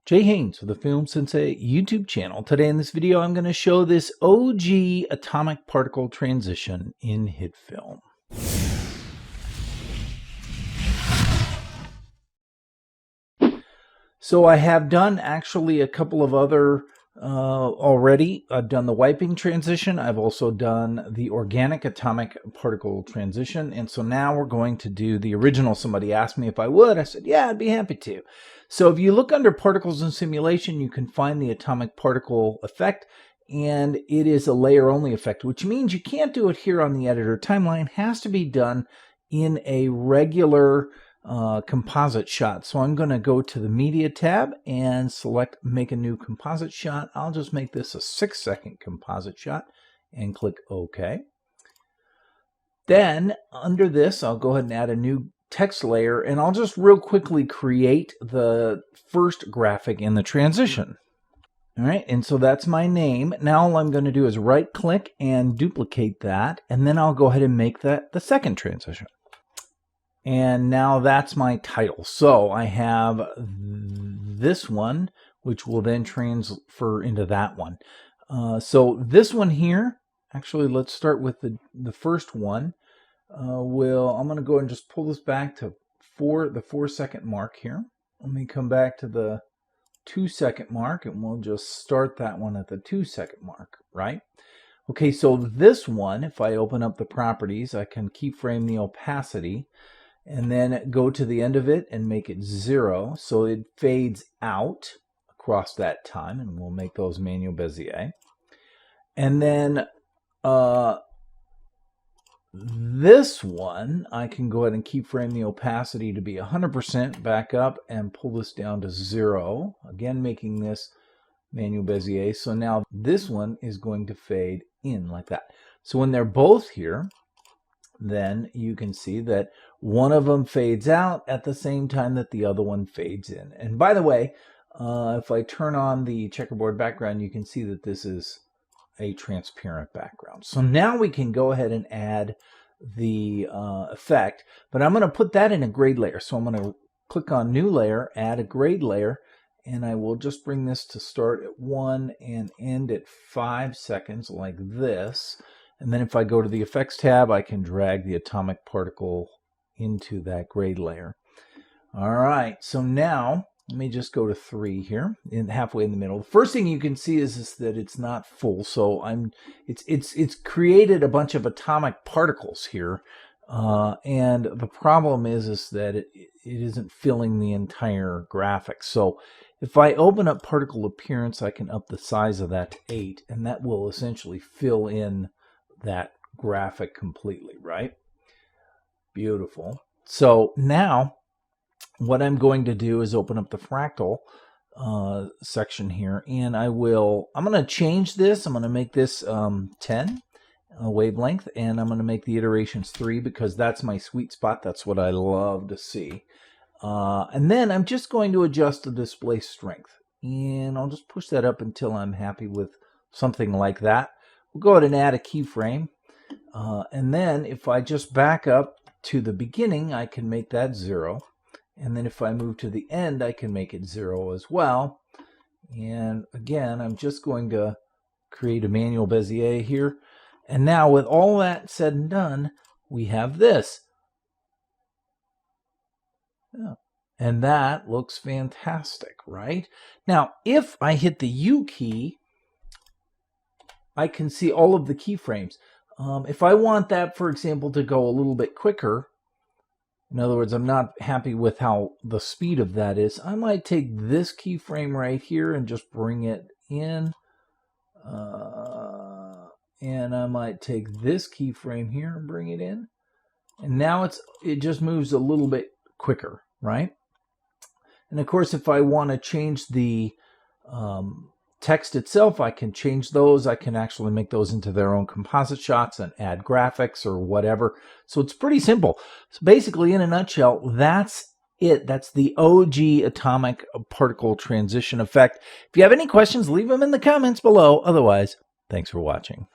Jay Haynes with the Film Sensei YouTube channel. Today in this video I'm going to show this OG atomic particle transition in HitFilm. So I have done actually a couple of other already. I've done the wiping transition. I've also done the organic atomic particle transition. And so now we're going to do the original. Somebody asked me if I would. I said, yeah, I'd be happy to. So if you look under particles and simulation, you can find the atomic particle effect. And it is a layer only effect, which means you can't do it here on the editor timeline. It has to be done in a regular composite shot. So I'm going to go to the media tab and select make a new composite shot. I'll just make this a 6-second composite shot and click OK. Then under this I'll go ahead and add a new text layer, and I'll just real quickly create the first graphic in the transition. All right, and so that's my name. Now all I'm going to do is right click and duplicate that, and then I'll go ahead and make that the second transition. And now that's my title. So I have this one, which will then transfer into that one. So this one here, actually, let's start with the first one. I'm going to go and just pull this back to the 4-second mark here. Let me come back to the 2-second mark, and we'll just start that one at the 2-second mark, right? Okay, so this one, if I open up the properties, I can keyframe the opacity, and then go to the end of it and make it 0, so it fades out across that time, and we'll make those manual Bezier. And then this one, I can go ahead and keyframe the opacity to be 100%, back up and pull this down to 0, again making this manual Bezier. So now this one is going to fade in like that. So when they're both here, then you can see that one of them fades out at the same time that the other one fades in. And by the way, if I turn on the checkerboard background, you can see that this is a transparent background. So now we can go ahead and add the effect, but I'm going to put that in a grade layer. So I'm going to click on New Layer, add a grade layer, and I will just bring this to start at 1 and end at 5 seconds like this. And then if I go to the Effects tab, I can drag the atomic particle into that grade layer. All right, so now let me just go to 3 here, halfway in the middle. The first thing you can see is that it's not full, so it's created a bunch of atomic particles here, and the problem is that it isn't filling the entire graphic. So if I open up particle appearance, I can up the size of that to 8, and that will essentially fill in that graphic completely, right? Beautiful. So now what I'm going to do is open up the fractal section here, and I'm going to change this. I'm going to make this 10 wavelength, and I'm going to make the iterations 3 because that's my sweet spot. That's what I love to see. And then I'm just going to adjust the display strength, and I'll just push that up until I'm happy with something like that. We'll go ahead and add a keyframe, and then if I just back up to the beginning, I can make that 0, and then if I move to the end, I can make it 0 as well. And again, I'm just going to create a manual Bezier here, and now with all that said and done, we have this. Yeah. And that looks fantastic, right? Now, if I hit the U key, I can see all of the keyframes. If I want that, for example, to go a little bit quicker, in other words, I'm not happy with how the speed of that is, I might take this keyframe right here and just bring it in. And I might take this keyframe here and bring it in. And now it just moves a little bit quicker, right? And of course, if I want to change the text itself, I can change those. I can actually make those into their own composite shots and add graphics or whatever. So it's pretty simple. So basically, in a nutshell, that's it. That's the OG atomic particle transition effect. If you have any questions, leave them in the comments below. Otherwise, thanks for watching.